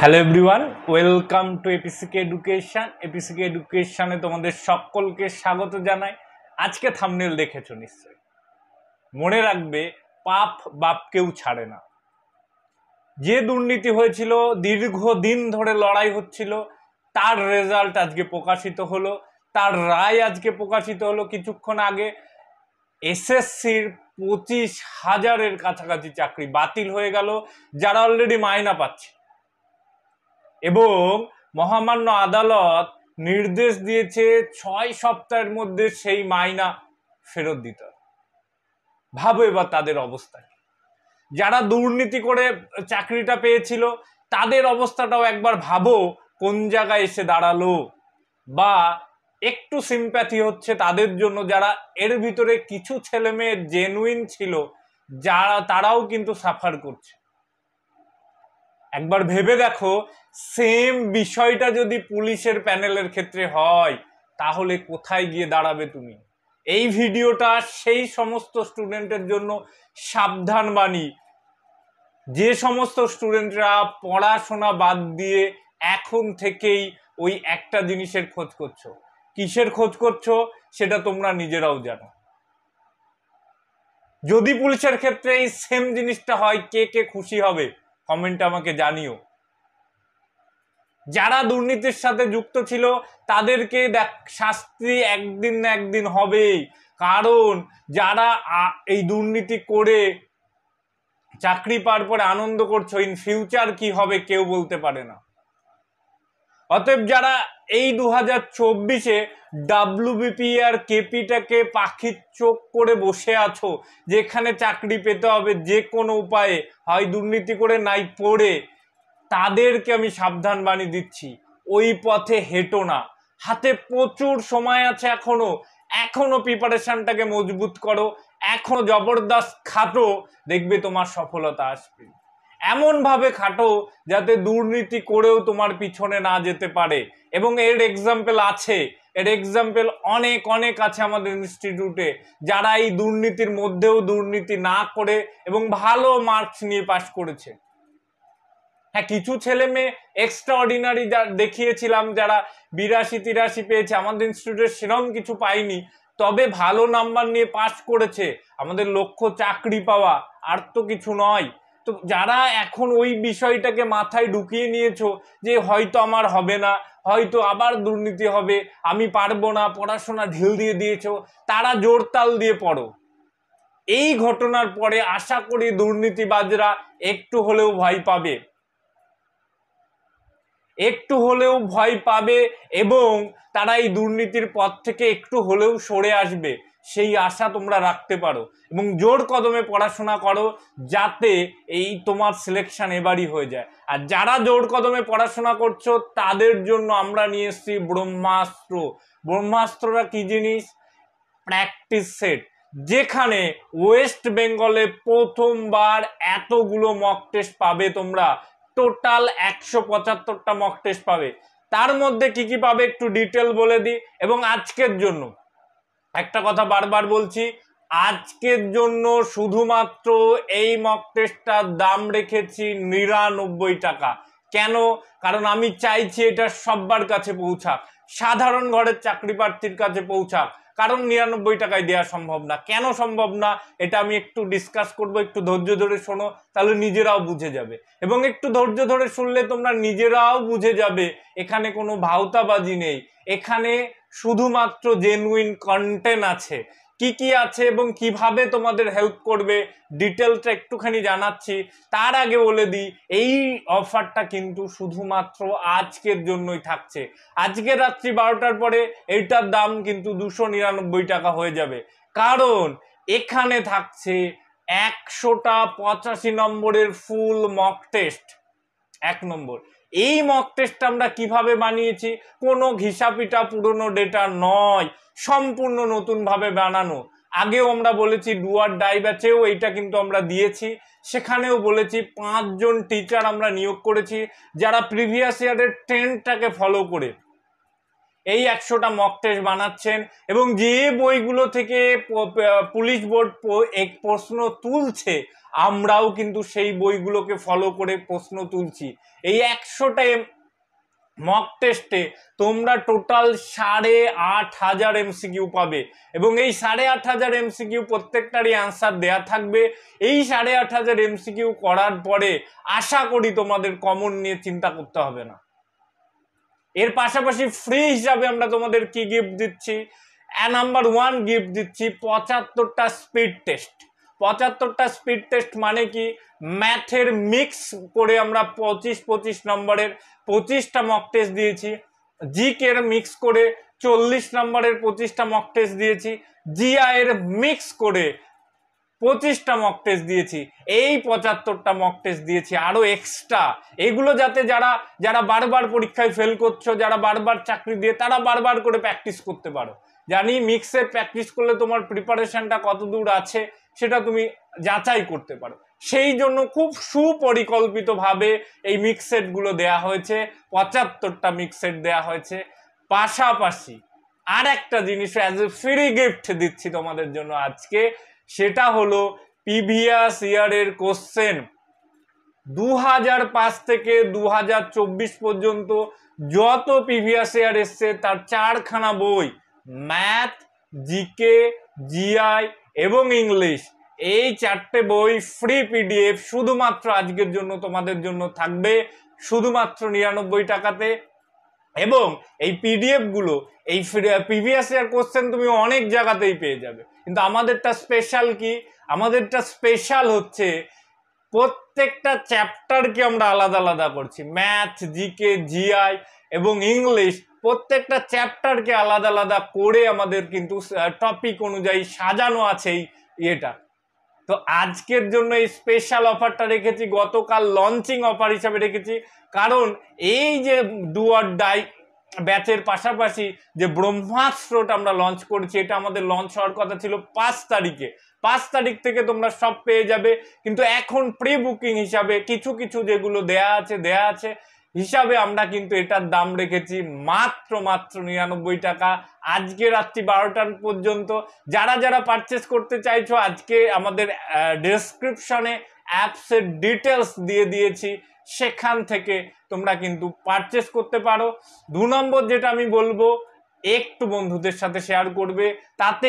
Hello everyone, welcome to APCK education. APCK এডুকেশনে তোমাদের সকলকে স্বাগত জানাই। আজকে থাম্বনেল দেখেছো নিশ্চয়ই। মনে রাখবে, পাপ বাপকেও ছাড়ে না। যে দুর্নীতি হয়েছিল, দীর্ঘদিন ধরে লড়াই হচ্ছিল, তার রেজাল্ট আজকে প্রকাশিত হলো, তার রায় আজকে প্রকাশিত হলো কিছুক্ষণ আগে। এসএসসির 25,000-এর কাছাকাছি চাকরি বাতিল হয়ে গেল, যারা অলরেডি মাইনা পাচ্ছে, এবং মহামান্য আদালত নির্দেশ দিয়েছে 6 সপ্তাহের মধ্যে সেই মাইনা ফেরত দিতে হবে। ভাবো এবার তাদের অবস্থা। যারা দুর্নীতি করে চাকরিটা পেয়েছিল তাদের অবস্থাটাও একবার ভাবো কোন জায়গায় এসে দাঁড়ালো। বা একটু সিম্প্যাথি হচ্ছে তাদের জন্য, যারা এর ভিতরে কিছু ছেলে মেয়ে জেনুইন ছিল, যারা তারাও কিন্তু সাফার করছে। একবার ভেবে দেখো, সেম বিষয়টা যদি পুলিশের প্যানেলের ক্ষেত্রে হয় তাহলে কোথায় গিয়ে দাঁড়াবে তুমি। এই ভিডিওটা সেই সমস্ত স্টুডেন্টের জন্য সাবধান বাণী, যে সমস্ত স্টুডেন্টরা পড়াশোনা বাদ দিয়ে এখন থেকেই ওই একটা জিনিসের খোঁজ করছো। কিসের খোঁজ করছো সেটা তোমরা নিজেরাও জানো। যদি পুলিশের ক্ষেত্রে এই সেম জিনিসটা হয়, কে কে খুশি হবে কমেন্টে আমাকে জানিও। যারা দুর্নীতির সাথে যুক্ত ছিল তাদেরকে শাস্তি একদিন না একদিন হবেই, কারণ যারা এই দুর্নীতি করে চাকরি পাওয়ার পরে আনন্দ করছো, ইন ফিউচার কি হবে কেউ বলতে পারে না। অতএব যারা এই 2024-এ ডাব্লিউবিপি আর কেপিটাকে পাখির চোখ করে বসে আছো, যেখানে চাকরি পেতে হবে যে কোনো উপায়ে, হয় দুর্নীতি করে নাই পড়ে, তাদেরকে আমি সাবধান বাণী দিচ্ছি, ওই পথে হেঁটো না। হাতে প্রচুর সময় আছে, এখনো প্রিপারেশনটাকে মজবুত করো, এখনো জবরদস্ত খাটো, দেখবে তোমার সফলতা আসবে। এমন ভাবে খাটো যাতে দুর্নীতি করেও তোমার পিছনে না যেতে পারে। এবং এর এক্সাম্পল আছে, এর এক্সাম্পল অনেক অনেক আছে আমাদের ইনস্টিটিউটে, যারা এই দুর্নীতির মধ্যেও দুর্নীতি না করে এবং ভালো মার্কস নিয়ে পাশ করেছে। হ্যাঁ, কিছু ছেলে মেয়ে এক্সট্রা অর্ডিনারি দেখিয়েছিলাম, যারা 82-83 পেয়েছে। আমাদের ইনস্টিটিউটে সেরকম কিছু পাইনি, তবে ভালো নাম্বার নিয়ে পাস করেছে। আমাদের লক্ষ্য চাকরি পাওয়া, আর তো কিছু নয়। তো যারা এখন ওই বিষয়টাকে মাথায় ঢুকিয়ে নিয়েছো যে হয়তো আমার হবে না, হয়তো আবার দুর্নীতি হবে, আমি পারবো না, পড়াশোনা ঢিল দিয়ে দিয়েছো, তারা জোরতাল দিয়ে পড়ো। এই ঘটনার পরে আশা করি দুর্নীতিবাজরা একটু হলেও ভয় পাবে, একটু হলেও ভয় পাবে, এবং তারা এই দুর্নীতির পথ থেকে একটু হলেও সরে আসবে, সেই আশা তোমরা রাখতে পারো। এবং জোর কদমে পড়াশোনা করো, যাতে এই তোমার সিলেকশন এবারই হয়ে যায়। আর যারা জোর কদমে পড়াশোনা করছো তাদের জন্য আমরা নিয়ে এসেছি ব্রহ্মাস্ত্র। ব্রহ্মাস্ত্রটা কি জিনিস? প্র্যাকটিস সেট, যেখানে ওয়েস্ট বেঙ্গলে প্রথমবার এতগুলো মক টেস্ট পাবে তোমরা। টোটাল 175টা মক টেস্ট পাবে। তার মধ্যে কি কি পাবে একটু ডিটেল বলে দিই। এবং আজকের জন্য একটা কথা বারবার বলছি, আজকের জন্য শুধুমাত্র এই মক টেস্টটার দাম রেখেছি 99 টাকা। কেন? কারণ আমি চাইছি এটা সবার কাছে পৌঁছাক, সাধারণ ঘরের চাকরি প্রার্থীর কাছে পৌঁছাক। কারণ 99 টাকায় দেওয়া সম্ভব না। কেন সম্ভব না এটা আমি একটু ডিসকাস করব, একটু ধৈর্য ধরে শোনো, তাহলে নিজেরাও বুঝে যাবে। এবং একটু ধৈর্য ধরে শুনলে তোমরা নিজেরাও বুঝে যাবে এখানে কোনো ভাওতাবাজি নেই, এখানে শুধুমাত্র জেনুইন কন্টেন্ট আছে। কি কি আছে এবং কিভাবে তোমাদের হেল্প করবে ডিটেলটা একটুখানি জানাচ্ছি। তার আগে বলে দিই, এই অফারটা কিন্তু শুধুমাত্র আজকের জন্যই থাকছে। আজকে রাত্রি 12টার পরে এইটার দাম কিন্তু 299 টাকা হয়ে যাবে, কারণ এখানে থাকছে 100টা 85 নম্বরের ফুল মক টেস্ট। 1 নম্বর, এই মক টেস্টটা আমরা কিভাবে বানিয়েছি, কোনো ঘিসাপিটা পুরনো ডেটা নয়, সম্পূর্ণ নতুন ভাবে বানানো। আগেও আমরা বলেছি ডুয়ার ডাই ব্যাচেও এইটা কিন্তু আমরা দিয়েছি, সেখানেও বলেছি 5 জন টিচার আমরা নিয়োগ করেছি, যারা প্রিভিয়াস ইয়ারের ট্রেন্ডটাকে ফলো করে এই 100টা মক টেস্ট বানাচ্ছেন এবং যে বইগুলো থেকে পুলিশ বোর্ড প্রশ্ন তুলছে আমরাও কিন্তু সেই বইগুলোকে ফলো করে প্রশ্ন তুলছি। এই 100টা মক টেস্টে তোমরা টোটাল 8,500 এমসিকিউ পাবে এবং এই 8,500 এমসিকিউ প্রত্যেকটারই অ্যান্সার দেয়া থাকবে। এই 8,500 এমসিকিউ করার পরে আশা করি তোমাদের কমন নিয়ে চিন্তা করতে হবে না। এর পাশাপাশি ফ্রি হিসাবে আমরা তোমাদের কি গিফট দিচ্ছি? নাম্বার 1 গিফট দিচ্ছি 75টা স্পিড টেস্ট। 75টা স্পিড টেস্ট মানে কি? ম্যাথের মিক্স করে আমরা 25 নম্বরের 25টা মক টেস্ট দিয়েছি, জিকের মিক্স করে 40 নম্বরের 25টা মক টেস্ট দিয়েছি, জিআই এর মিক্স করে 25টা মক টেস্ট দিয়েছি। এই 75টা মক টেস্ট দিয়েছি আরো এক্সট্রা, এগুলো যাতে যারা বারবার পরীক্ষায় ফেল করছো, যারা বারবার চাকরি দিয়ে তারা বারবার করে প্র্যাকটিস করতে পারো। জানি মিক্সে প্র্যাকটিস করলে তোমার প্রিপারেশনটা কত দূর আছে সেটা তুমি যাচাই করতে পারো। সেই জন্য খুব সুপরিকল্পিতভাবে এই মিক্স সেটগুলো দেওয়া হয়েছে, 75টা মিক্স সেট দেওয়া হয়েছে। পাশাপাশি আর একটা জিনিস অ্যাজ এ ফ্রি গিফট দিচ্ছি তোমাদের জন্য আজকে, সেটা হলো প্রিভিয়াস ইয়ারের কোশ্চেন 2005 থেকে 2024 পর্যন্ত যত প্রিভিয়াস ইয়ার এসছে তার 4খানা বই, ম্যাথ, জিকে, জিআই এবং ইংলিশ, এই 4টে বই ফ্রি পিডিএফ শুধুমাত্র আজকের জন্য তোমাদের জন্য থাকবে শুধুমাত্র 99 টাকাতে। এবং এই পিডিএফ গুলো, এই প্রিভিয়াস ইয়ার কোশ্চেন তুমি অনেক জায়গাতেই পেয়ে যাবে, কিন্তু আমাদেরটা স্পেশাল কি? আমাদেরটা স্পেশাল হচ্ছে প্রত্যেকটা চ্যাপ্টারকে আমরা আলাদা আলাদা করছি। ম্যাথ, জিকে, জিআই এবং ইংলিশ প্রত্যেকটা চ্যাপ্টারকে আলাদা আলাদা করে আমাদের কিন্তু টপিক অনুযায়ী সাজানো আছে এই ইয়েটা। তো আজকের জন্য এই স্পেশাল অফারটা রেখেছি, গতকাল লঞ্চিং অফার হিসাবে রেখেছি, কারণ এই যে ডু অর ডাই ব্যাচের পাশাপাশি যে ব্রহ্মাস্ত্রটা আমরা লঞ্চ করেছি, এটা আমাদের লঞ্চ হওয়ার কথা ছিল 5 তারিখে। 5 তারিখ থেকে তোমরা সব পেয়ে যাবে, কিন্তু এখন প্রি বুকিং হিসাবে কিছু কিছু যেগুলো দেয়া আছে হিসাবে আমরা কিন্তু এটার দাম রেখেছি মাত্র 99 টাকা আজকে রাত্রি 12টা পর্যন্ত। যারা পারচেস করতে চাইছো আজকে আমাদের ডেসক্রিপশনে অ্যাপসের ডিটেলস দিয়ে দিয়েছি, সেখান থেকে তোমরা কিন্তু পারচেস করতে পারো। 2 নম্বর যেটা আমি বলবো, একটু বন্ধুদের সাথে শেয়ার করবে, তাতে